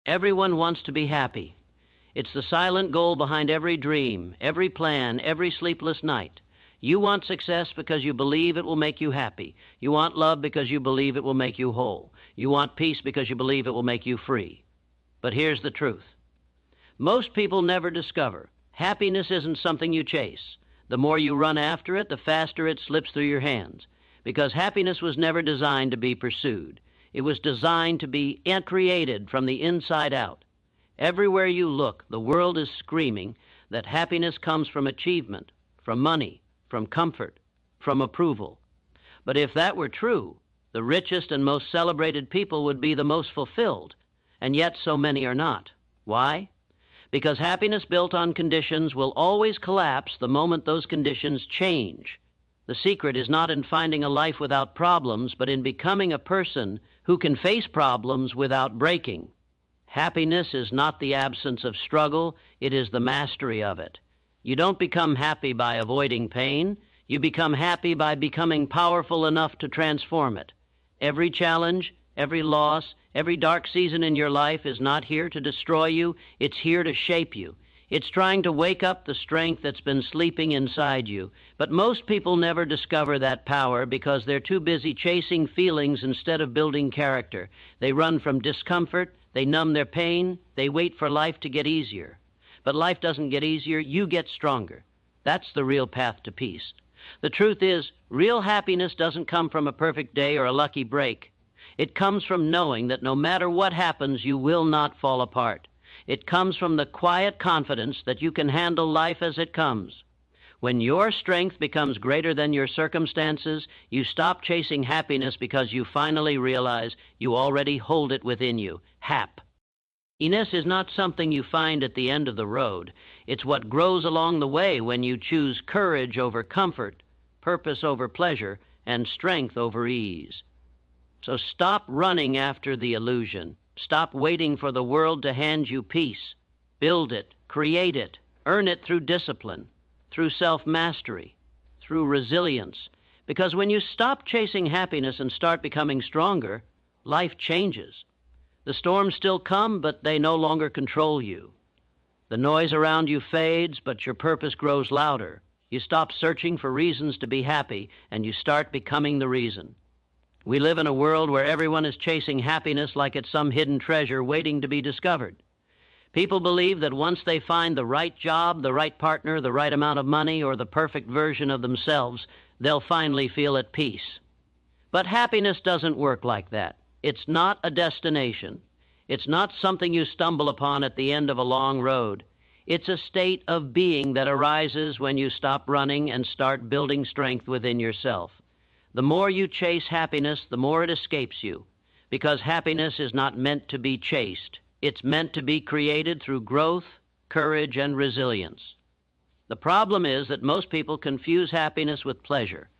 Everyone wants to be happy. It's the silent goal behind every dream, every plan, every sleepless night. You want success because you believe it will make you happy. You want love because you believe it will make you whole. You want peace because you believe it will make you free. But here's the truth. Most people never discover happiness isn't something you chase. The more you run after it, the faster it slips through your hands. Because happiness was never designed to be pursued. It was designed to be created from the inside out. Everywhere you look, the world is screaming that happiness comes from achievement, from money, from comfort, from approval. But if that were true, the richest and most celebrated people would be the most fulfilled, and yet so many are not. Why? Because happiness built on conditions will always collapse the moment those conditions change. The secret is not in finding a life without problems, but in becoming a person who can face problems without breaking. Happiness is not the absence of struggle, it is the mastery of it. You don't become happy by avoiding pain. You become happy by becoming powerful enough to transform it. Every challenge, every loss, every dark season in your life is not here to destroy you. It's here to shape you. It's trying to wake up the strength that's been sleeping inside you. But most people never discover that power because they're too busy chasing feelings instead of building character. They run from discomfort. They numb their pain. They wait for life to get easier. But life doesn't get easier. You get stronger. That's the real path to peace. The truth is, real happiness doesn't come from a perfect day or a lucky break. It comes from knowing that no matter what happens, you will not fall apart. It comes from the quiet confidence that you can handle life as it comes. When your strength becomes greater than your circumstances, you stop chasing happiness because you finally realize you already hold it within you. Happiness is not something you find at the end of the road. It's what grows along the way when you choose courage over comfort, purpose over pleasure, and strength over ease. So stop running after the illusion. Stop waiting for the world to hand you peace. Build it, create it, earn it through discipline, through self-mastery, through resilience. Because when you stop chasing happiness and start becoming stronger, life changes. The storms still come, but they no longer control you. The noise around you fades, but your purpose grows louder. You stop searching for reasons to be happy, and you start becoming the reason. We live in a world where everyone is chasing happiness like it's some hidden treasure waiting to be discovered. People believe that once they find the right job, the right partner, the right amount of money, or the perfect version of themselves, they'll finally feel at peace. But happiness doesn't work like that. It's not a destination. It's not something you stumble upon at the end of a long road. It's a state of being that arises when you stop running and start building strength within yourself. The more you chase happiness, the more it escapes you, because happiness is not meant to be chased. It's meant to be created through growth, courage, and resilience. The problem is that most people confuse happiness with pleasure.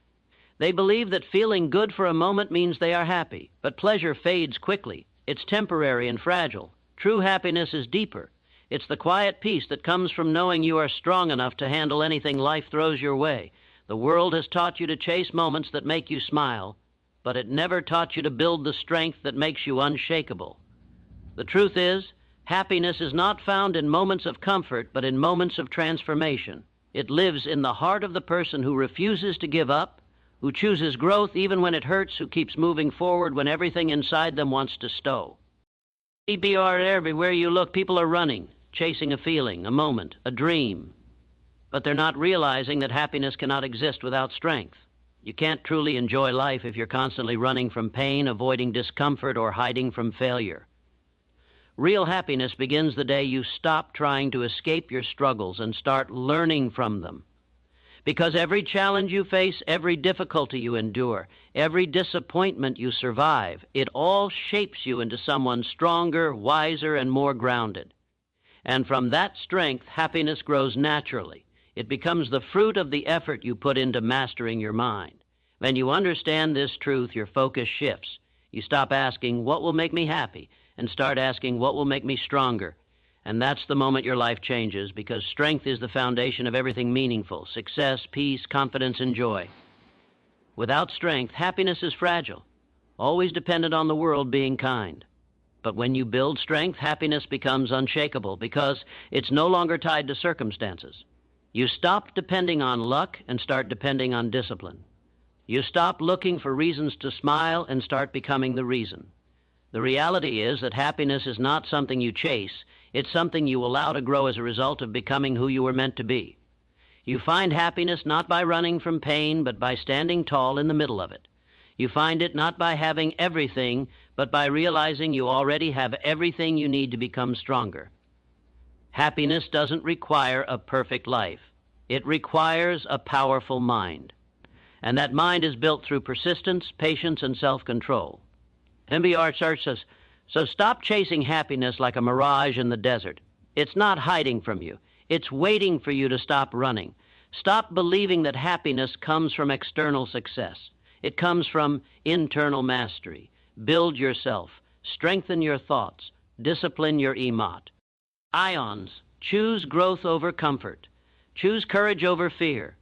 They believe that feeling good for a moment means they are happy, but pleasure fades quickly. It's temporary and fragile. True happiness is deeper. It's the quiet peace that comes from knowing you are strong enough to handle anything life throws your way. The world has taught you to chase moments that make you smile, but it never taught you to build the strength that makes you unshakable. The truth is, happiness is not found in moments of comfort, but in moments of transformation. It lives in the heart of the person who refuses to give up, who chooses growth even when it hurts, who keeps moving forward when everything inside them wants to stow. Everywhere you look, people are running, chasing a feeling, a moment, a dream. But they're not realizing that happiness cannot exist without strength. You can't truly enjoy life if you're constantly running from pain, avoiding discomfort, or hiding from failure. Real happiness begins the day you stop trying to escape your struggles and start learning from them. Because every challenge you face, every difficulty you endure, every disappointment you survive, it all shapes you into someone stronger, wiser, and more grounded. And from that strength, happiness grows naturally. It becomes the fruit of the effort you put into mastering your mind. When you understand this truth, your focus shifts. You stop asking, what will make me happy? And start asking, what will make me stronger? And that's the moment your life changes, because strength is the foundation of everything meaningful: success, peace, confidence, and joy. Without strength, happiness is fragile, always dependent on the world being kind. But when you build strength, happiness becomes unshakable because it's no longer tied to circumstances. You stop depending on luck and start depending on discipline. You stop looking for reasons to smile and start becoming the reason. The reality is that happiness is not something you chase. It's something you allow to grow as a result of becoming who you were meant to be. You find happiness not by running from pain, but by standing tall in the middle of it. You find it not by having everything, but by realizing you already have everything you need to become stronger. Happiness doesn't require a perfect life. It requires a powerful mind. And that mind is built through persistence, patience, and self-control. M.B.R. Church says, so stop chasing happiness like a mirage in the desert. It's not hiding from you. It's waiting for you to stop running. Stop believing that happiness comes from external success. It comes from internal mastery. Build yourself. Strengthen your thoughts. Discipline your emot. Ions, choose growth over comfort. Choose courage over fear.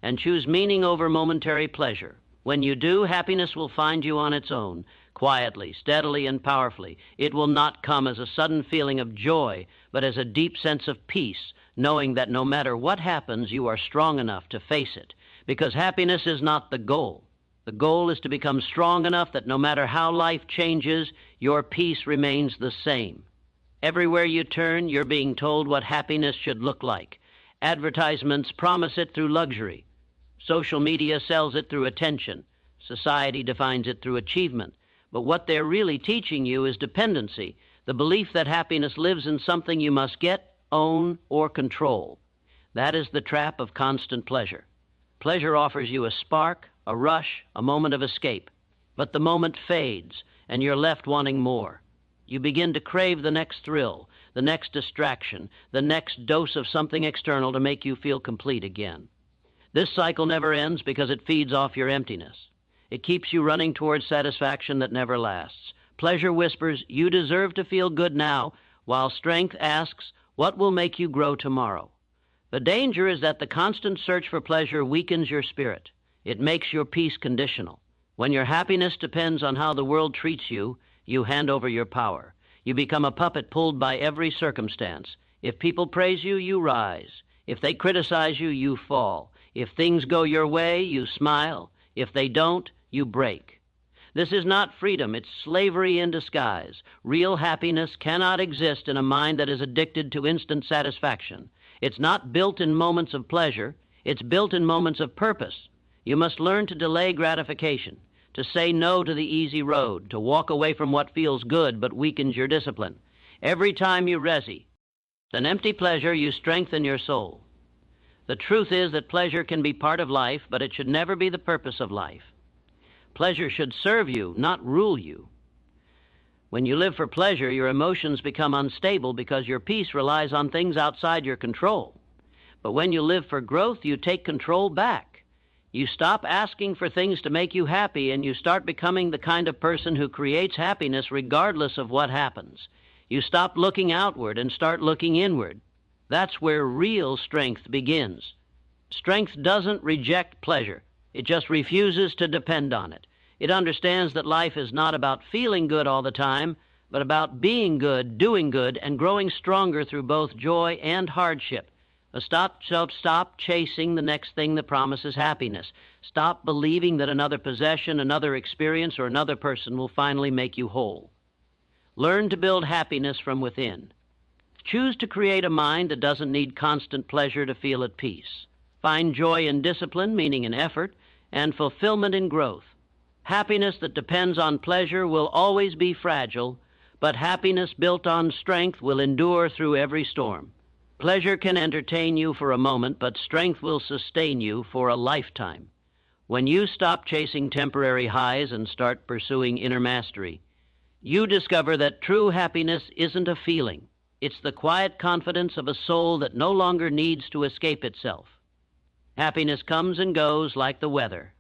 And choose meaning over momentary pleasure. When you do, happiness will find you on its own, quietly, steadily, and powerfully. It will not come as a sudden feeling of joy, but as a deep sense of peace, knowing that no matter what happens, you are strong enough to face it. Because happiness is not the goal. The goal is to become strong enough that no matter how life changes, your peace remains the same. Everywhere you turn, you're being told what happiness should look like. Advertisements promise it through luxury. Social media sells it through attention. Society defines it through achievement. But what they're really teaching you is dependency, the belief that happiness lives in something you must get, own, or control. That is the trap of constant pleasure. Pleasure offers you a spark, a rush, a moment of escape. But the moment fades, and you're left wanting more. You begin to crave the next thrill, the next distraction, the next dose of something external to make you feel complete again. This cycle never ends because it feeds off your emptiness. It keeps you running towards satisfaction that never lasts. Pleasure whispers, you deserve to feel good now, while strength asks, what will make you grow tomorrow? The danger is that the constant search for pleasure weakens your spirit. It makes your peace conditional. When your happiness depends on how the world treats you, you hand over your power. You become a puppet pulled by every circumstance. If people praise you, you rise. If they criticize you, you fall. If things go your way, you smile. If they don't, you break. This is not freedom, it's slavery in disguise. Real happiness cannot exist in a mind that is addicted to instant satisfaction. It's not built in moments of pleasure, it's built in moments of purpose. You must learn to delay gratification, to say no to the easy road, to walk away from what feels good but weakens your discipline. Every time you resi an empty pleasure, you strengthen your soul. The truth is that pleasure can be part of life, but it should never be the purpose of life. Pleasure should serve you, not rule you. When you live for pleasure, your emotions become unstable because your peace relies on things outside your control. But when you live for growth, you take control back. You stop asking for things to make you happy, and you start becoming the kind of person who creates happiness regardless of what happens. You stop looking outward and start looking inward. That's where real strength begins. Strength doesn't reject pleasure. It just refuses to depend on it. It understands that life is not about feeling good all the time, but about being good, doing good, and growing stronger through both joy and hardship. Stop chasing the next thing that promises happiness. Stop believing that another possession, another experience, or another person will finally make you whole. Learn to build happiness from within. Choose to create a mind that doesn't need constant pleasure to feel at peace. Find joy in discipline, meaning in effort, and fulfillment in growth. Happiness that depends on pleasure will always be fragile, but happiness built on strength will endure through every storm. Pleasure can entertain you for a moment, but strength will sustain you for a lifetime. When you stop chasing temporary highs and start pursuing inner mastery, you discover that true happiness isn't a feeling. It's the quiet confidence of a soul that no longer needs to escape itself. Happiness comes and goes like the weather.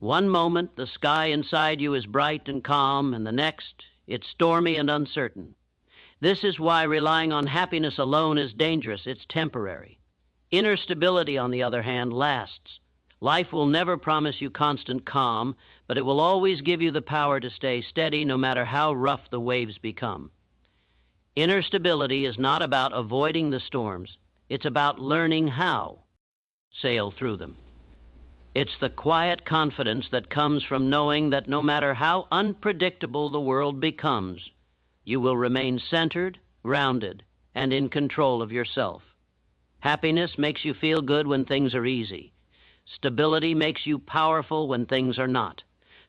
One moment, the sky inside you is bright and calm, and the next, it's stormy and uncertain. This is why relying on happiness alone is dangerous. It's temporary. Inner stability, on the other hand, lasts. Life will never promise you constant calm, but it will always give you the power to stay steady no matter how rough the waves become. Inner stability is not about avoiding the storms. It's about learning how to sail through them. It's the quiet confidence that comes from knowing that no matter how unpredictable the world becomes, you will remain centered, grounded, and in control of yourself. Happiness makes you feel good when things are easy. Stability makes you powerful when things are not.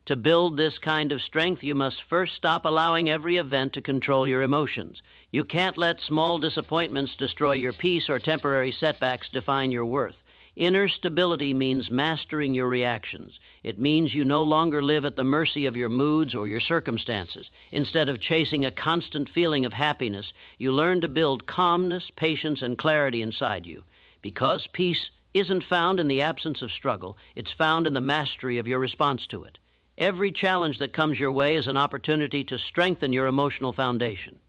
To build this kind of strength, you must first stop allowing every event to control your emotions. You can't let small disappointments destroy your peace or temporary setbacks define your worth. Inner stability means mastering your reactions. It means you no longer live at the mercy of your moods or your circumstances. Instead of chasing a constant feeling of happiness, you learn to build calmness, patience, and clarity inside you. Because peace isn't found in the absence of struggle, it's found in the mastery of your response to it. Every challenge that comes your way is an opportunity to strengthen your emotional foundation.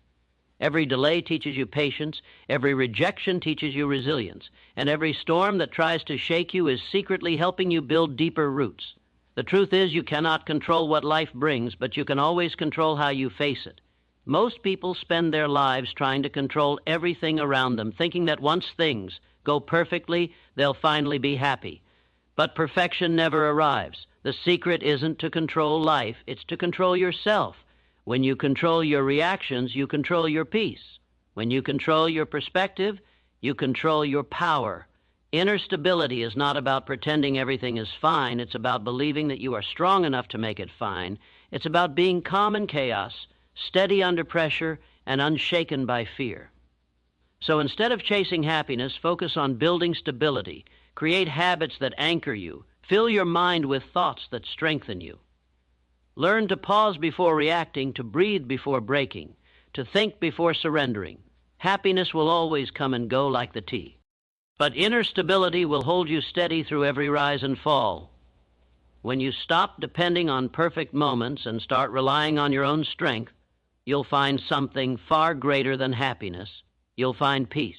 Every delay teaches you patience, every rejection teaches you resilience, and every storm that tries to shake you is secretly helping you build deeper roots. The truth is, you cannot control what life brings, but you can always control how you face it. Most people spend their lives trying to control everything around them, thinking that once things go perfectly, they'll finally be happy. But perfection never arrives. The secret isn't to control life, it's to control yourself. When you control your reactions, you control your peace. When you control your perspective, you control your power. Inner stability is not about pretending everything is fine. It's about believing that you are strong enough to make it fine. It's about being calm in chaos, steady under pressure, and unshaken by fear. So instead of chasing happiness, focus on building stability. Create habits that anchor you. Fill your mind with thoughts that strengthen you. Learn to pause before reacting, to breathe before breaking, to think before surrendering. Happiness will always come and go like the tea. But inner stability will hold you steady through every rise and fall. When you stop depending on perfect moments and start relying on your own strength, you'll find something far greater than happiness. You'll find peace.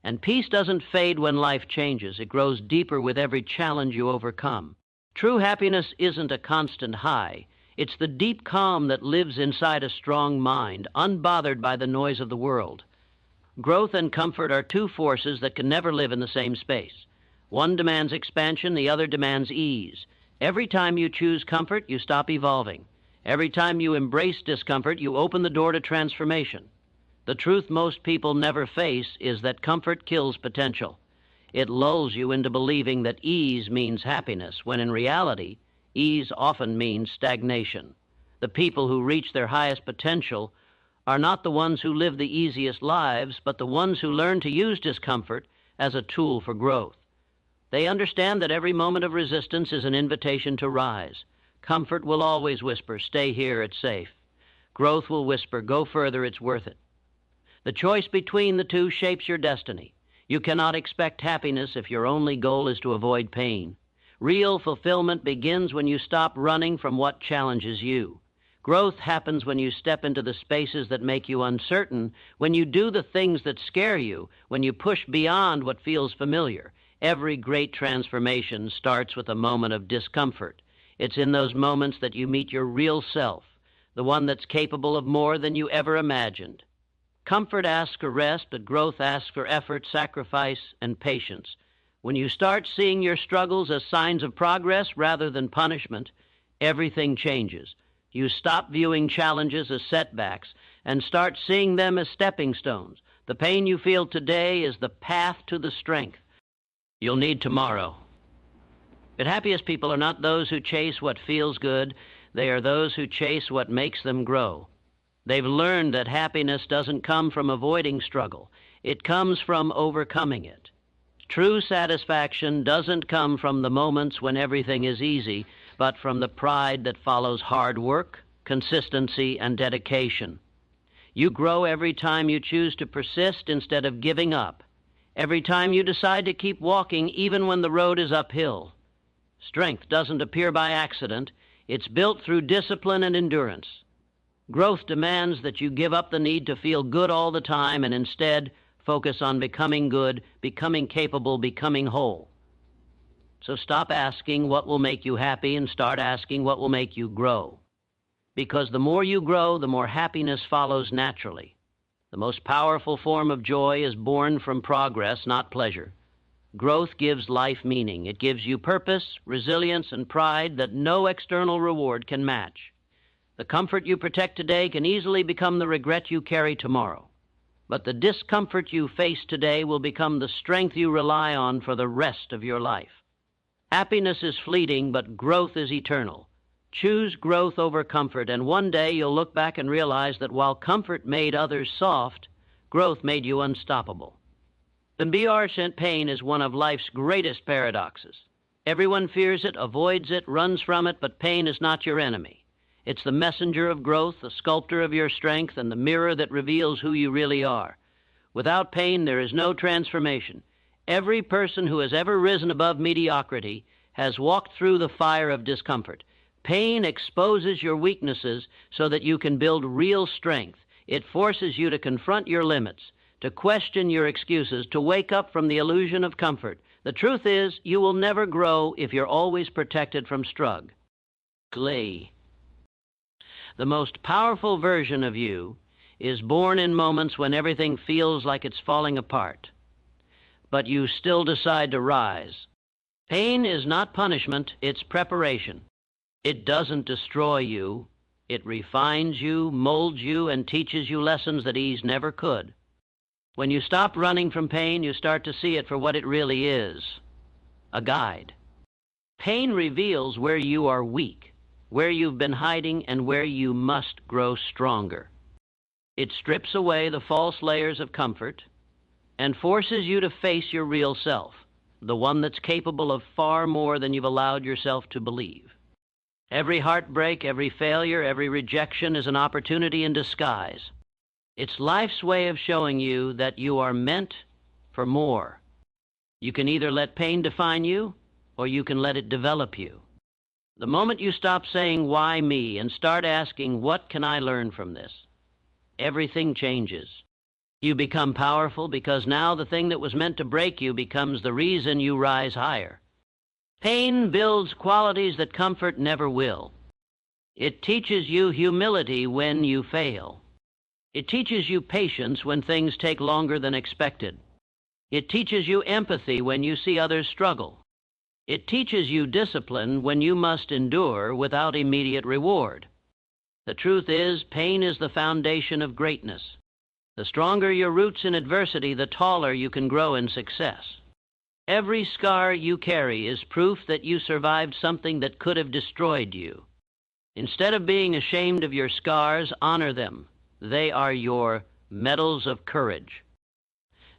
And peace doesn't fade when life changes. It grows deeper with every challenge you overcome. True happiness isn't a constant high. It's the deep calm that lives inside a strong mind, unbothered by the noise of the world. Growth and comfort are two forces that can never live in the same space. One demands expansion, the other demands ease. Every time you choose comfort, you stop evolving. Every time you embrace discomfort, you open the door to transformation. The truth most people never face is that comfort kills potential. It lulls you into believing that ease means happiness, when in reality, ease often means stagnation. The people who reach their highest potential are not the ones who live the easiest lives, but the ones who learn to use discomfort as a tool for growth. They understand that every moment of resistance is an invitation to rise. Comfort will always whisper, "Stay here, it's safe." Growth will whisper, "Go further, it's worth it." The choice between the two shapes your destiny. You cannot expect happiness if your only goal is to avoid pain. Real fulfillment begins when you stop running from what challenges you. Growth happens when you step into the spaces that make you uncertain, when you do the things that scare you, when you push beyond what feels familiar. Every great transformation starts with a moment of discomfort. It's in those moments that you meet your real self, the one that's capable of more than you ever imagined. Comfort asks for rest, but growth asks for effort, sacrifice, and patience. When you start seeing your struggles as signs of progress rather than punishment, everything changes. You stop viewing challenges as setbacks and start seeing them as stepping stones. The pain you feel today is the path to the strength you'll need tomorrow. But happiest people are not those who chase what feels good. They are those who chase what makes them grow. They've learned that happiness doesn't come from avoiding struggle. It comes from overcoming it. True satisfaction doesn't come from the moments when everything is easy, but from the pride that follows hard work, consistency, and dedication. You grow every time you choose to persist instead of giving up. Every time you decide to keep walking even when the road is uphill. Strength doesn't appear by accident. It's built through discipline and endurance. Growth demands that you give up the need to feel good all the time and instead focus on becoming good, becoming capable, becoming whole. So stop asking what will make you happy and start asking what will make you grow. Because the more you grow, the more happiness follows naturally. The most powerful form of joy is born from progress, not pleasure. Growth gives life meaning. It gives you purpose, resilience, and pride that no external reward can match. The comfort you protect today can easily become the regret you carry tomorrow. But the discomfort you face today will become the strength you rely on for the rest of your life. Happiness is fleeting, but growth is eternal. Choose growth over comfort, and one day you'll look back and realize that while comfort made others soft, growth made you unstoppable. The B.R. pain is one of life's greatest paradoxes. Everyone fears it, avoids it, runs from it, but pain is not your enemy. It's the messenger of growth, the sculptor of your strength, and the mirror that reveals who you really are. Without pain, there is no transformation. Every person who has ever risen above mediocrity has walked through the fire of discomfort. Pain exposes your weaknesses so that you can build real strength. It forces you to confront your limits, to question your excuses, to wake up from the illusion of comfort. The truth is, you will never grow if you're always protected from struggle. The most powerful version of you is born in moments when everything feels like it's falling apart, but you still decide to rise. Pain is not punishment, it's preparation. It doesn't destroy you. It refines you, molds you, and teaches you lessons that ease never could. When you stop running from pain, you start to see it for what it really is, a guide. Pain reveals where you are weak, where you've been hiding, and where you must grow stronger. It strips away the false layers of comfort and forces you to face your real self, the one that's capable of far more than you've allowed yourself to believe. Every heartbreak, every failure, every rejection is an opportunity in disguise. It's life's way of showing you that you are meant for more. You can either let pain define you, or you can let it develop you. The moment you stop saying, "Why me?" and start asking, "What can I learn from this?" everything changes. You become powerful because now the thing that was meant to break you becomes the reason you rise higher. Pain builds qualities that comfort never will. It teaches you humility when you fail. It teaches you patience when things take longer than expected. It teaches you empathy when you see others struggle. It teaches you discipline when you must endure without immediate reward. The truth is, pain is the foundation of greatness. The stronger your roots in adversity, the taller you can grow in success. Every scar you carry is proof that you survived something that could have destroyed you. Instead of being ashamed of your scars, honor them. They are your medals of courage.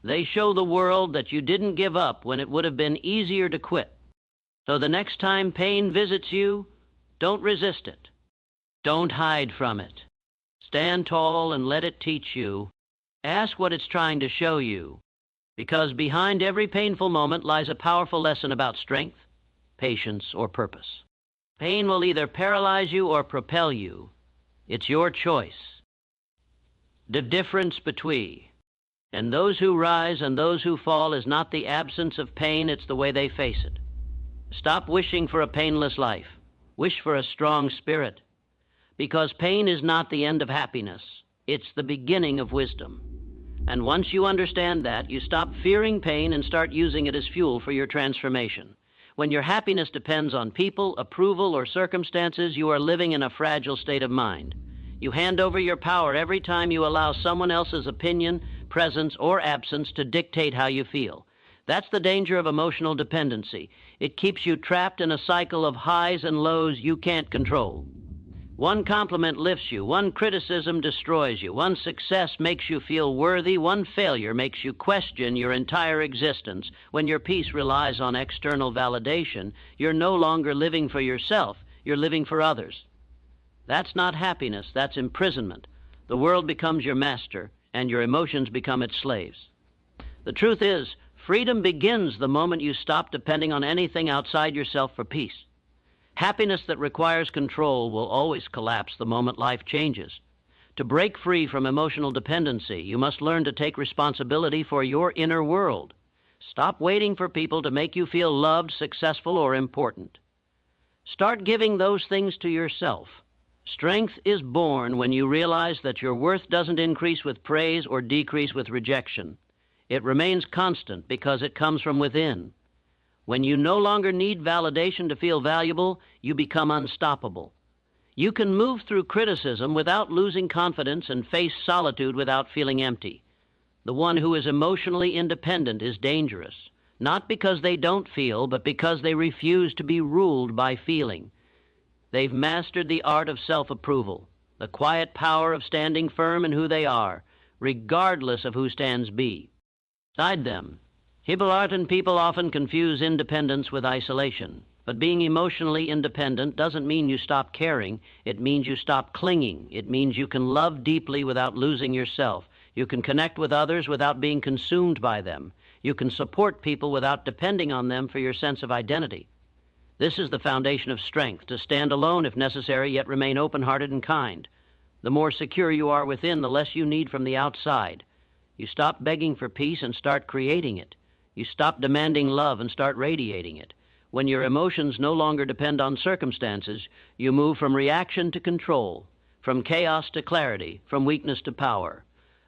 They show the world that you didn't give up when it would have been easier to quit. So the next time pain visits you, don't resist it. Don't hide from it. Stand tall and let it teach you. Ask what it's trying to show you, because behind every painful moment lies a powerful lesson about strength, patience, or purpose. Pain will either paralyze you or propel you. It's your choice. The difference between and those who rise and those who fall is not the absence of pain, it's the way they face it. Stop wishing for a painless life. Wish for a strong spirit. Because pain is not the end of happiness. It's the beginning of wisdom. And once you understand that, you stop fearing pain and start using it as fuel for your transformation. When your happiness depends on people, approval, or circumstances, you are living in a fragile state of mind. You hand over your power every time you allow someone else's opinion, presence, or absence to dictate how you feel. That's the danger of emotional dependency. It keeps you trapped in a cycle of highs and lows you can't control. One compliment lifts you, one criticism destroys you, one success makes you feel worthy, one failure makes you question your entire existence. When your peace relies on external validation, you're no longer living for yourself, you're living for others. That's not happiness, that's imprisonment. The world becomes your master, and your emotions become its slaves. The truth is, freedom begins the moment you stop depending on anything outside yourself for peace. Happiness that requires control will always collapse the moment life changes. To break free from emotional dependency, you must learn to take responsibility for your inner world. Stop waiting for people to make you feel loved, successful, or important. Start giving those things to yourself. Strength is born when you realize that your worth doesn't increase with praise or decrease with rejection. It remains constant because it comes from within. When you no longer need validation to feel valuable, you become unstoppable. You can move through criticism without losing confidence and face solitude without feeling empty. The one who is emotionally independent is dangerous, not because they don't feel, but because they refuse to be ruled by feeling. They've mastered the art of self-approval, the quiet power of standing firm in who they are, regardless of who stands beside them. Hippolytan people often confuse independence with isolation, but being emotionally independent doesn't mean you stop caring. It means you stop clinging. It means you can love deeply without losing yourself. You can connect with others without being consumed by them. You can support people without depending on them for your sense of identity. This is the foundation of strength, to stand alone if necessary, yet remain open-hearted and kind. The more secure you are within, the less you need from the outside. You stop begging for peace and start creating it. You stop demanding love and start radiating it. When your emotions no longer depend on circumstances, you move from reaction to control, from chaos to clarity, from weakness to power.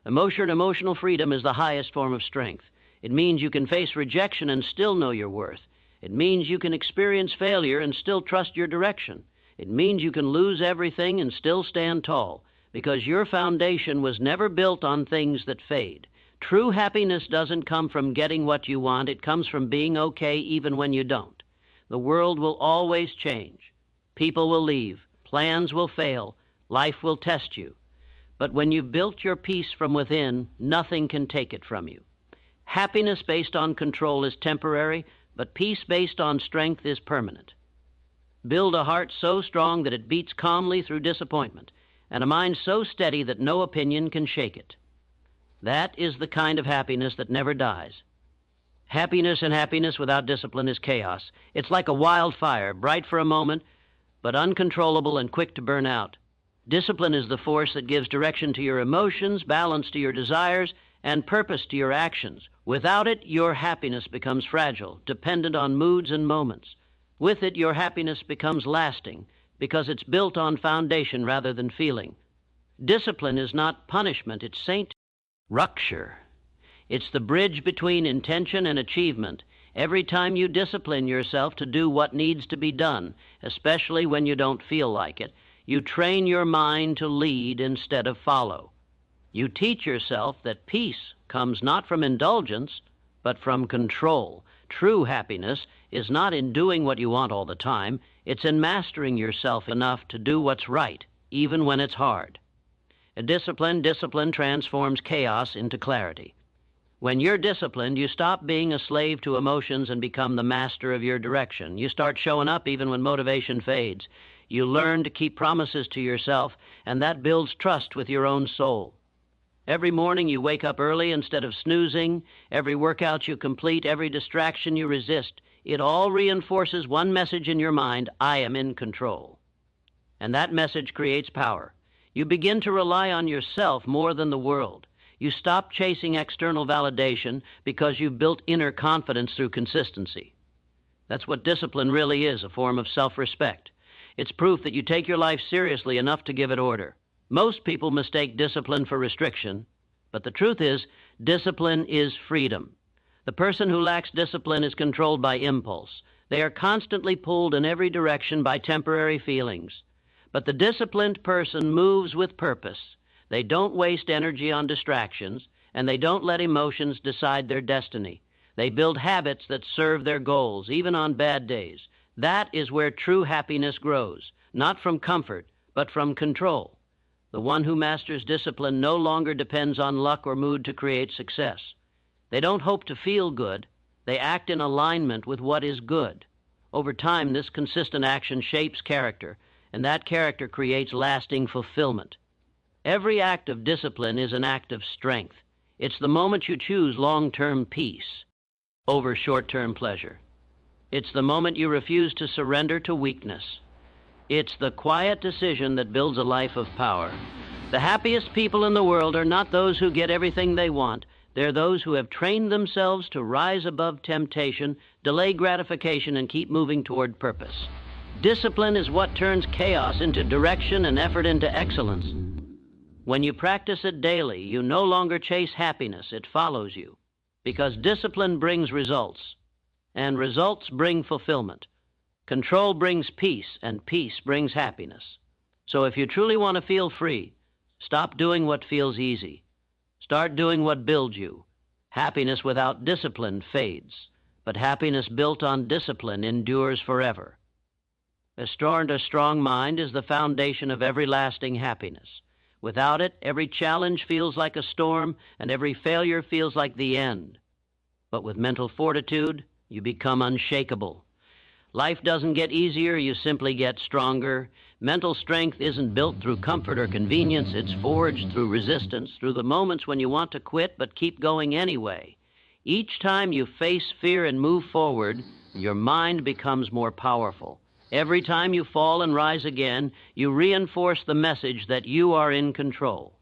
Emotional freedom is the highest form of strength. It means you can face rejection and still know your worth. It means you can experience failure and still trust your direction. It means you can lose everything and still stand tall, because your foundation was never built on things that fade. True happiness doesn't come from getting what you want. It comes from being okay even when you don't. The world will always change. People will leave. Plans will fail. Life will test you. But when you've built your peace from within, nothing can take it from you. Happiness based on control is temporary, but peace based on strength is permanent. Build a heart so strong that it beats calmly through disappointment, and a mind so steady that no opinion can shake it. That is the kind of happiness that never dies. Happiness without discipline is chaos. It's like a wildfire, bright for a moment, but uncontrollable and quick to burn out. Discipline is the force that gives direction to your emotions, balance to your desires, and purpose to your actions. Without it, your happiness becomes fragile, dependent on moods and moments. With it, your happiness becomes lasting, because it's built on foundation rather than feeling. Discipline is not punishment, it's saint structure. It's the bridge between intention and achievement. Every time you discipline yourself to do what needs to be done, especially when you don't feel like it, you train your mind to lead instead of follow. You teach yourself that peace comes not from indulgence, but from control. True happiness is not in doing what you want all the time. It's in mastering yourself enough to do what's right, even when it's hard. Discipline transforms chaos into clarity. When you're disciplined, you stop being a slave to emotions and become the master of your direction. You start showing up even when motivation fades. You learn to keep promises to yourself, and that builds trust with your own soul. Every morning you wake up early instead of snoozing. Every workout you complete, every distraction you resist, it all reinforces one message in your mind: I am in control. And that message creates power. You begin to rely on yourself more than the world. You stop chasing external validation because you've built inner confidence through consistency. That's what discipline really is, a form of self-respect. It's proof that you take your life seriously enough to give it order. Most people mistake discipline for restriction, but the truth is, discipline is freedom. The person who lacks discipline is controlled by impulse. They are constantly pulled in every direction by temporary feelings. But the disciplined person moves with purpose. They don't waste energy on distractions, and they don't let emotions decide their destiny. They build habits that serve their goals, even on bad days. That is where true happiness grows, not from comfort, but from control. The one who masters discipline no longer depends on luck or mood to create success. They don't hope to feel good. They act in alignment with what is good. Over time, this consistent action shapes character, and that character creates lasting fulfillment. Every act of discipline is an act of strength. It's the moment you choose long-term peace over short-term pleasure. It's the moment you refuse to surrender to weakness. It's the quiet decision that builds a life of power. The happiest people in the world are not those who get everything they want. They're those who have trained themselves to rise above temptation, delay gratification, and keep moving toward purpose. Discipline is what turns chaos into direction and effort into excellence. When you practice it daily, you no longer chase happiness, it follows you. Because discipline brings results, and results bring fulfillment. Control brings peace, and peace brings happiness. So if you truly want to feel free, stop doing what feels easy. Start doing what builds you. Happiness without discipline fades, but happiness built on discipline endures forever. A strong mind is the foundation of every lasting happiness. Without it, every challenge feels like a storm, and every failure feels like the end. But with mental fortitude, you become unshakable. Life doesn't get easier, you simply get stronger. Mental strength isn't built through comfort or convenience, it's forged through resistance, through the moments when you want to quit but keep going anyway. Each time you face fear and move forward, your mind becomes more powerful. Every time you fall and rise again, you reinforce the message that you are in control.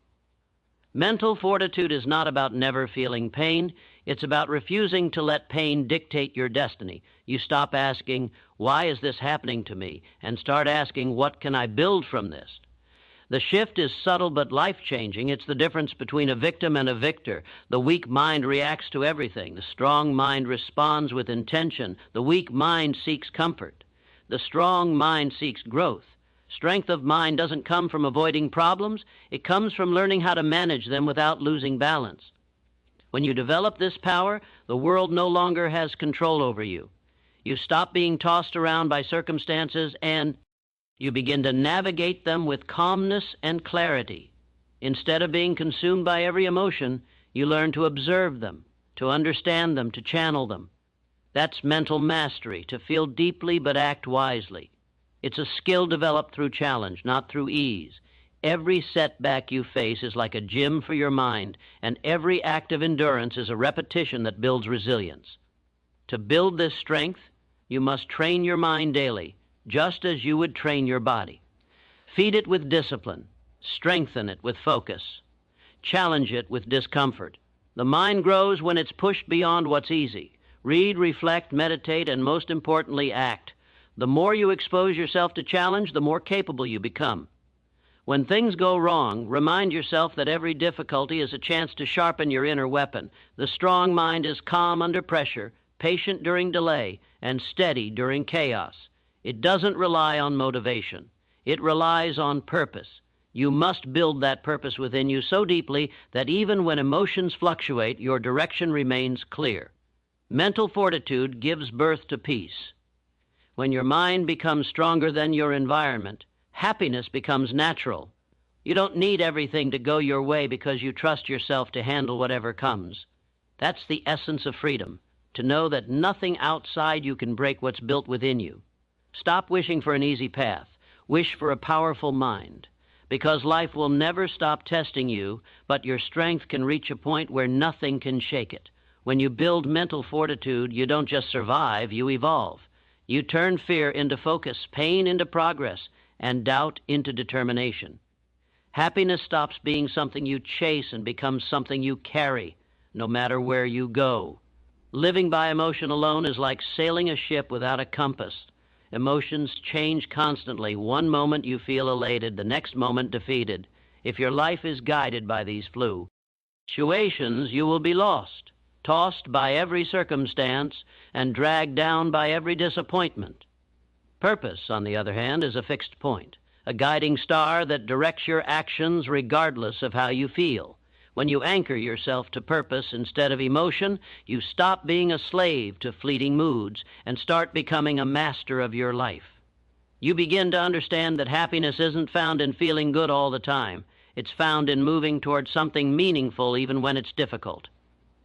Mental fortitude is not about never feeling pain. It's about refusing to let pain dictate your destiny. You stop asking, why is this happening to me? And start asking, what can I build from this? The shift is subtle but life-changing. It's the difference between a victim and a victor. The weak mind reacts to everything. The strong mind responds with intention. The weak mind seeks comfort. The strong mind seeks growth. Strength of mind doesn't come from avoiding problems. It comes from learning how to manage them without losing balance. When you develop this power, the world no longer has control over you. You stop being tossed around by circumstances and you begin to navigate them with calmness and clarity. Instead of being consumed by every emotion, you learn to observe them, to understand them, to channel them. That's mental mastery, to feel deeply but act wisely. It's a skill developed through challenge, not through ease. Every setback you face is like a gym for your mind, and every act of endurance is a repetition that builds resilience. To build this strength, you must train your mind daily, just as you would train your body. Feed it with discipline. Strengthen it with focus. Challenge it with discomfort. The mind grows when it's pushed beyond what's easy. Read, reflect, meditate, and most importantly, act. The more you expose yourself to challenge, the more capable you become. When things go wrong, remind yourself that every difficulty is a chance to sharpen your inner weapon. The strong mind is calm under pressure, patient during delay, and steady during chaos. It doesn't rely on motivation. It relies on purpose. You must build that purpose within you so deeply that even when emotions fluctuate, your direction remains clear. Mental fortitude gives birth to peace. When your mind becomes stronger than your environment, happiness becomes natural. You don't need everything to go your way because you trust yourself to handle whatever comes. That's the essence of freedom, to know that nothing outside you can break what's built within you. Stop wishing for an easy path. Wish for a powerful mind. Because life will never stop testing you, but your strength can reach a point where nothing can shake it. When you build mental fortitude, you don't just survive, you evolve. You turn fear into focus, pain into progress, and doubt into determination. Happiness stops being something you chase and becomes something you carry, no matter where you go. Living by emotion alone is like sailing a ship without a compass. Emotions change constantly. One moment you feel elated, the next moment defeated. If your life is guided by these fluctuations, you will be lost, tossed by every circumstance, and dragged down by every disappointment. Purpose, on the other hand, is a fixed point, a guiding star that directs your actions regardless of how you feel. When you anchor yourself to purpose instead of emotion, you stop being a slave to fleeting moods and start becoming a master of your life. You begin to understand that happiness isn't found in feeling good all the time. It's found in moving towards something meaningful even when it's difficult.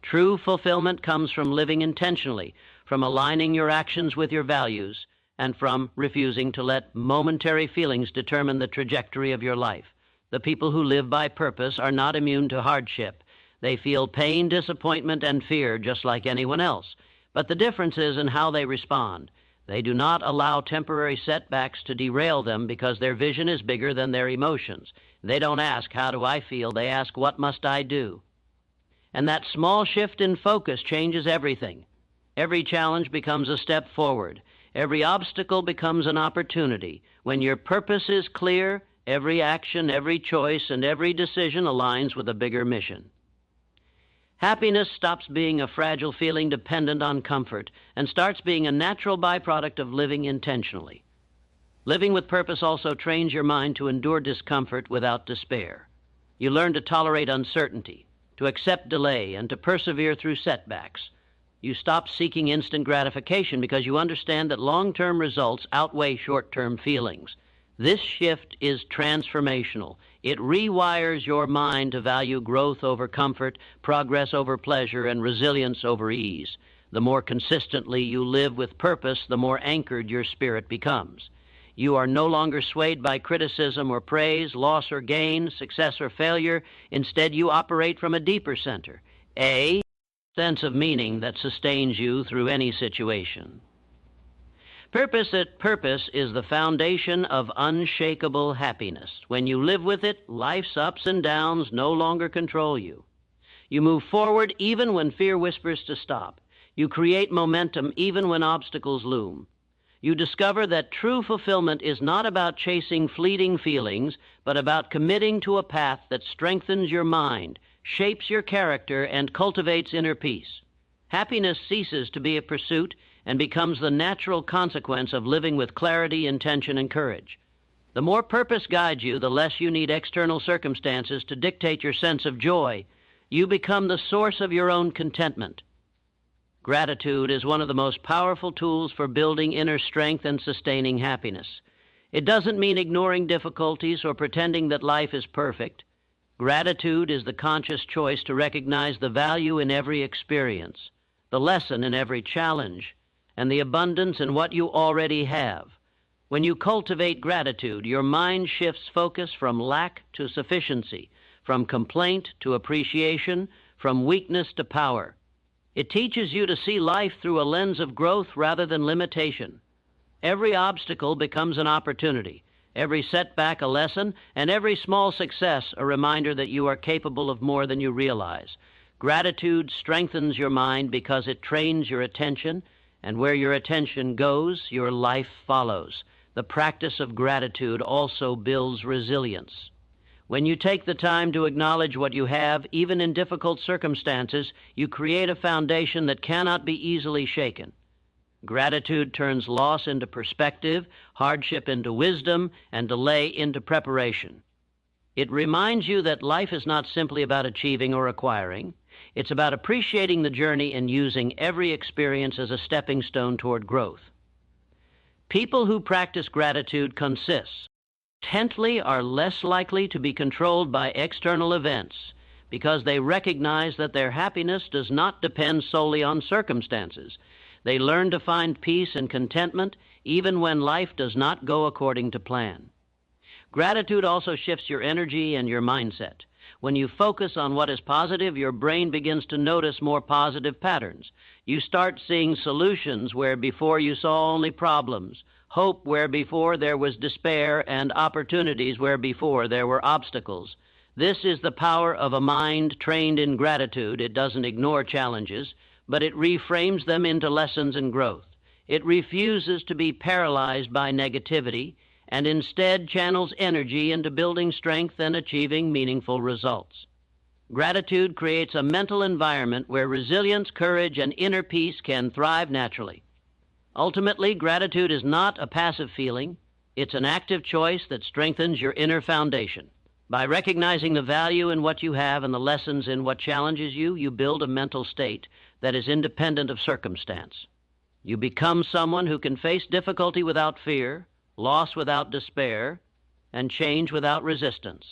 True fulfillment comes from living intentionally, from aligning your actions with your values, and from refusing to let momentary feelings determine the trajectory of your life. The people who live by purpose are not immune to hardship. They feel pain, disappointment, and fear just like anyone else. But the difference is in how they respond. They do not allow temporary setbacks to derail them because their vision is bigger than their emotions. They don't ask, how do I feel? They ask, what must I do? And that small shift in focus changes everything. Every challenge becomes a step forward. Every obstacle becomes an opportunity. When your purpose is clear, every action, every choice, and every decision aligns with a bigger mission. Happiness stops being a fragile feeling dependent on comfort and starts being a natural byproduct of living intentionally. Living with purpose also trains your mind to endure discomfort without despair. You learn to tolerate uncertainty, to accept delay, and to persevere through setbacks. You stop seeking instant gratification because you understand that long-term results outweigh short-term feelings. This shift is transformational. It rewires your mind to value growth over comfort, progress over pleasure, and resilience over ease. The more consistently you live with purpose, the more anchored your spirit becomes. You are no longer swayed by criticism or praise, loss or gain, success or failure. Instead, you operate from a deeper center, a sense of meaning that sustains you through any situation. Purpose is the foundation of unshakable happiness. When you live with it, life's ups and downs no longer control you. You move forward even when fear whispers to stop. You create momentum even when obstacles loom. You discover that true fulfillment is not about chasing fleeting feelings, but about committing to a path that strengthens your mind, shapes your character, and cultivates inner peace. Happiness ceases to be a pursuit and becomes the natural consequence of living with clarity, intention, and courage. The more purpose guides you, the less you need external circumstances to dictate your sense of joy. You become the source of your own contentment. Gratitude is one of the most powerful tools for building inner strength and sustaining happiness. It doesn't mean ignoring difficulties or pretending that life is perfect. Gratitude is the conscious choice to recognize the value in every experience, the lesson in every challenge, and the abundance in what you already have. When you cultivate gratitude, your mind shifts focus from lack to sufficiency, from complaint to appreciation, from weakness to power. It teaches you to see life through a lens of growth rather than limitation. Every obstacle becomes an opportunity, every setback a lesson, and every small success a reminder that you are capable of more than you realize. Gratitude strengthens your mind because it trains your attention, and where your attention goes, your life follows. The practice of gratitude also builds resilience. When you take the time to acknowledge what you have, even in difficult circumstances, you create a foundation that cannot be easily shaken. Gratitude turns loss into perspective, hardship into wisdom, and delay into preparation. It reminds you that life is not simply about achieving or acquiring. It's about appreciating the journey and using every experience as a stepping stone toward growth. People who practice gratitude intently are less likely to be controlled by external events because they recognize that their happiness does not depend solely on circumstances. They learn to find peace and contentment even when life does not go according to plan. Gratitude also shifts your energy and your mindset. When you focus on what is positive, your brain begins to notice more positive patterns. You start seeing solutions where before you saw only problems, hope where before there was despair, and opportunities where before there were obstacles. This is the power of a mind trained in gratitude. It doesn't ignore challenges, but it reframes them into lessons and growth. It refuses to be paralyzed by negativity and instead channels energy into building strength and achieving meaningful results. Gratitude creates a mental environment where resilience, courage, and inner peace can thrive naturally. Ultimately, gratitude is not a passive feeling. It's an active choice that strengthens your inner foundation. By recognizing the value in what you have and the lessons in what challenges you, you build a mental state that is independent of circumstance. You become someone who can face difficulty without fear, loss without despair, and change without resistance.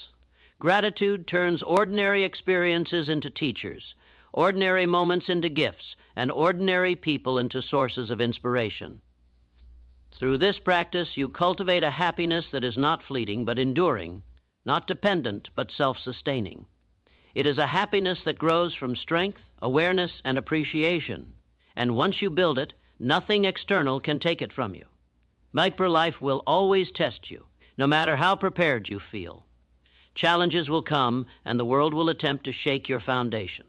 Gratitude turns ordinary experiences into teachers, ordinary moments into gifts, and ordinary people into sources of inspiration. Through this practice, you cultivate a happiness that is not fleeting but enduring, not dependent but self-sustaining. It is a happiness that grows from strength, awareness, and appreciation, and once you build it, nothing external can take it from you. Microlife will always test you, no matter how prepared you feel. Challenges will come, and the world will attempt to shake your foundation.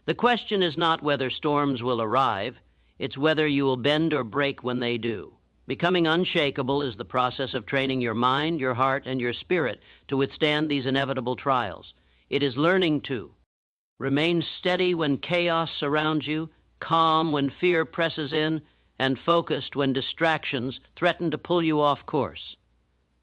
The question is not whether storms will arrive, it's whether you will bend or break when they do. Becoming unshakable is the process of training your mind, your heart, and your spirit to withstand these inevitable trials. It is learning to remain steady when chaos surrounds you, calm when fear presses in, and focused when distractions threaten to pull you off course.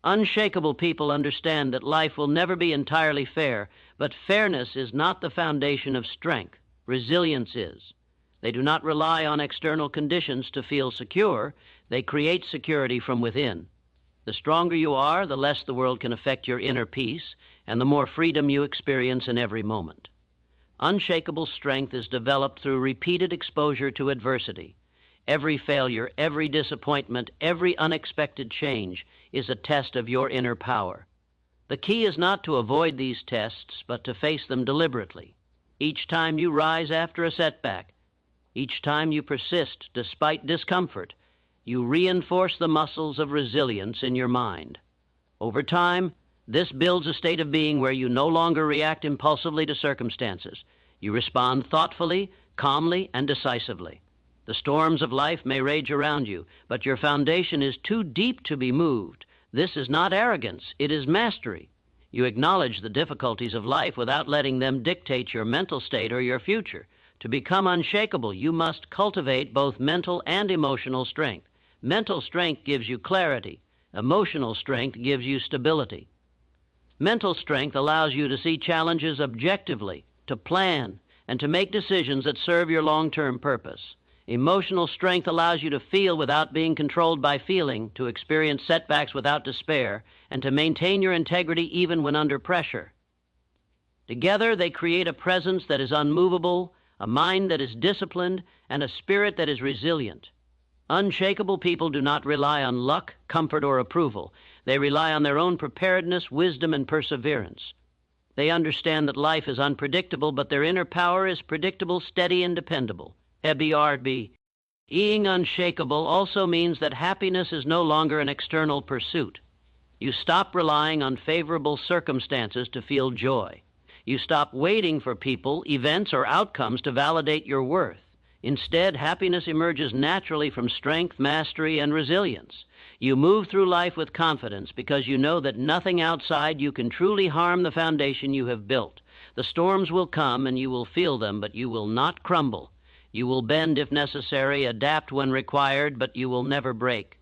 Unshakable people understand that life will never be entirely fair, but fairness is not the foundation of strength. Resilience is. They do not rely on external conditions to feel secure. They create security from within. The stronger you are, the less the world can affect your inner peace, and the more freedom you experience in every moment. Unshakable strength is developed through repeated exposure to adversity. Every failure, every disappointment, every unexpected change is a test of your inner power. The key is not to avoid these tests, but to face them deliberately. Each time you rise after a setback, each time you persist despite discomfort, you reinforce the muscles of resilience in your mind. Over time, this builds a state of being where you no longer react impulsively to circumstances. You respond thoughtfully, calmly, and decisively. The storms of life may rage around you, but your foundation is too deep to be moved. This is not arrogance, it is mastery. You acknowledge the difficulties of life without letting them dictate your mental state or your future. To become unshakable, you must cultivate both mental and emotional strength. Mental strength gives you clarity. Emotional strength gives you stability. Mental strength allows you to see challenges objectively, to plan, and to make decisions that serve your long-term purpose. Emotional strength allows you to feel without being controlled by feeling, to experience setbacks without despair, and to maintain your integrity even when under pressure. Together, they create a presence that is unmovable, a mind that is disciplined, and a spirit that is resilient. Unshakable people do not rely on luck, comfort, or approval. They rely on their own preparedness, wisdom, and perseverance. They understand that life is unpredictable, but their inner power is predictable, steady, and dependable. EBRB. Being unshakable also means that happiness is no longer an external pursuit. You stop relying on favorable circumstances to feel joy. You stop waiting for people, events, or outcomes to validate your worth. Instead, happiness emerges naturally from strength, mastery, and resilience. You move through life with confidence because you know that nothing outside you can truly harm the foundation you have built. The storms will come and you will feel them, but you will not crumble. You will bend if necessary, adapt when required, but you will never break.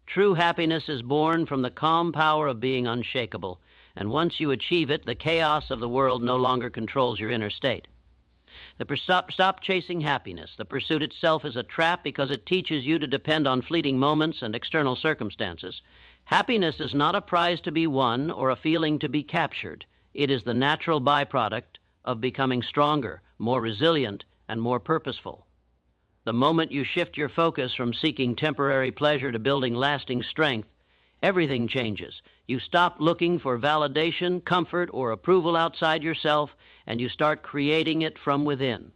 True happiness is born from the calm power of being unshakable, and once you achieve it, the chaos of the world no longer controls your inner state. Stop chasing happiness. The pursuit itself is a trap because it teaches you to depend on fleeting moments and external circumstances. Happiness is not a prize to be won or a feeling to be captured. It is the natural byproduct of becoming stronger, more resilient, and more purposeful. The moment you shift your focus from seeking temporary pleasure to building lasting strength, everything changes. You stop looking for validation, comfort, or approval outside yourself, and you start creating it from within.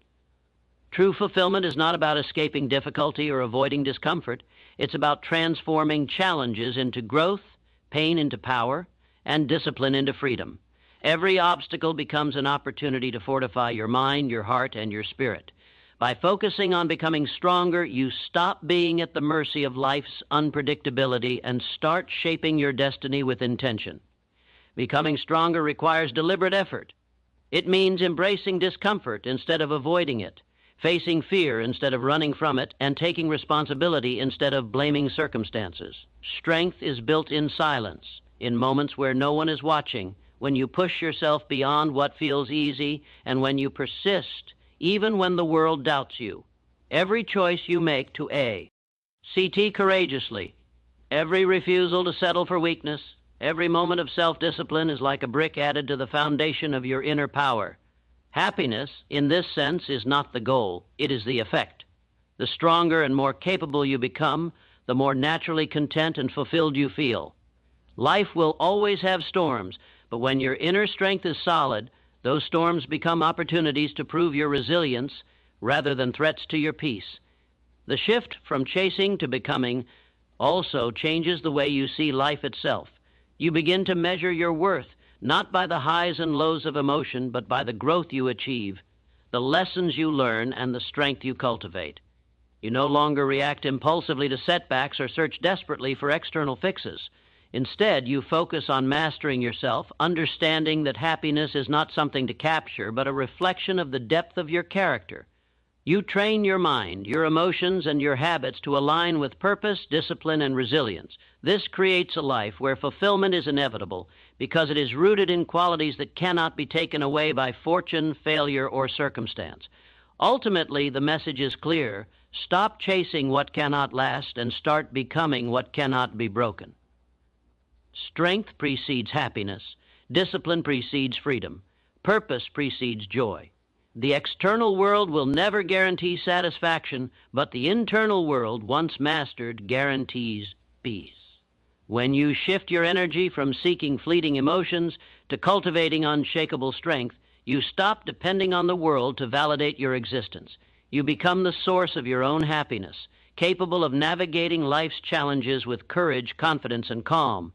True fulfillment is not about escaping difficulty or avoiding discomfort. It's about transforming challenges into growth, pain into power, and discipline into freedom. Every obstacle becomes an opportunity to fortify your mind, your heart, and your spirit. By focusing on becoming stronger, you stop being at the mercy of life's unpredictability and start shaping your destiny with intention. Becoming stronger requires deliberate effort. It means embracing discomfort instead of avoiding it, facing fear instead of running from it, and taking responsibility instead of blaming circumstances. Strength is built in silence, in moments where no one is watching, when you push yourself beyond what feels easy, and when you persist even when the world doubts you. Every choice you make to A. CT courageously. Every refusal to settle for weakness, every moment of self-discipline is like a brick added to the foundation of your inner power. Happiness, in this sense, is not the goal, it is the effect. The stronger and more capable you become, the more naturally content and fulfilled you feel. Life will always have storms, but when your inner strength is solid, those storms become opportunities to prove your resilience rather than threats to your peace. The shift from chasing to becoming also changes the way you see life itself. You begin to measure your worth not by the highs and lows of emotion, but by the growth you achieve. the lessons you learn, and the strength you cultivate. You no longer react impulsively to setbacks or search desperately for external fixes. Instead, you focus on mastering yourself, understanding that happiness is not something to capture, but a reflection of the depth of your character. You train your mind, your emotions, and your habits to align with purpose, discipline, and resilience. This creates a life where fulfillment is inevitable because it is rooted in qualities that cannot be taken away by fortune, failure, or circumstance. Ultimately, the message is clear. Stop chasing what cannot last and start becoming what cannot be broken. Strength precedes happiness. Discipline precedes freedom. Purpose precedes joy. The external world will never guarantee satisfaction, but the internal world, once mastered, guarantees peace. When you shift your energy from seeking fleeting emotions to cultivating unshakable strength, you stop depending on the world to validate your existence. You become the source of your own happiness, capable of navigating life's challenges with courage, confidence, and calm.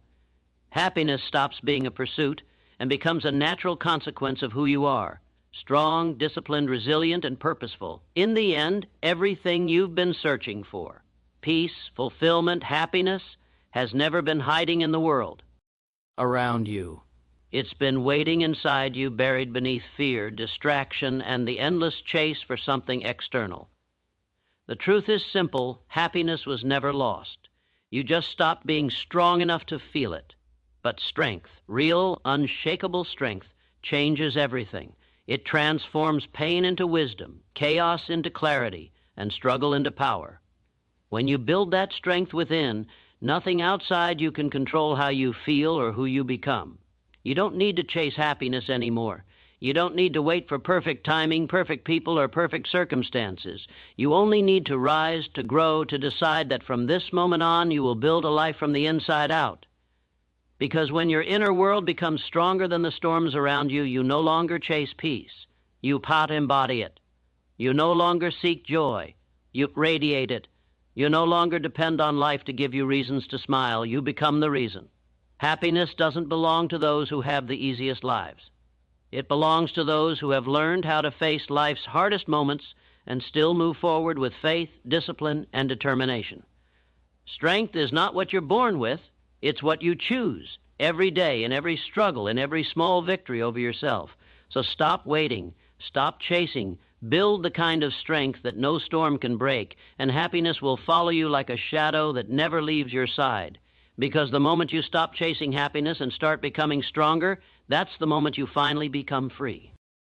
Happiness stops being a pursuit and becomes a natural consequence of who you are. Strong, disciplined, resilient, and purposeful. In the end, everything you've been searching for, peace, fulfillment, happiness, has never been hiding in the world around you. It's been waiting inside you, buried beneath fear, distraction, and the endless chase for something external. The truth is simple. Happiness was never lost. You just stopped being strong enough to feel it. But strength, real, unshakable strength, changes everything. It transforms pain into wisdom, chaos into clarity, and struggle into power. When you build that strength within, nothing outside you can control how you feel or who you become. You don't need to chase happiness anymore. You don't need to wait for perfect timing, perfect people, or perfect circumstances. You only need to rise, to grow, to decide that from this moment on you will build a life from the inside out. Because when your inner world becomes stronger than the storms around you, you no longer chase peace. You embody it. You no longer seek joy. You radiate it. You no longer depend on life to give you reasons to smile. You become the reason. Happiness doesn't belong to those who have the easiest lives. It belongs to those who have learned how to face life's hardest moments and still move forward with faith, discipline, and determination. Strength is not what you're born with. It's what you choose every day, in every struggle, in every small victory over yourself. So stop waiting, stop chasing, build the kind of strength that no storm can break, and happiness will follow you like a shadow that never leaves your side. Because the moment you stop chasing happiness and start becoming stronger, that's the moment you finally become free.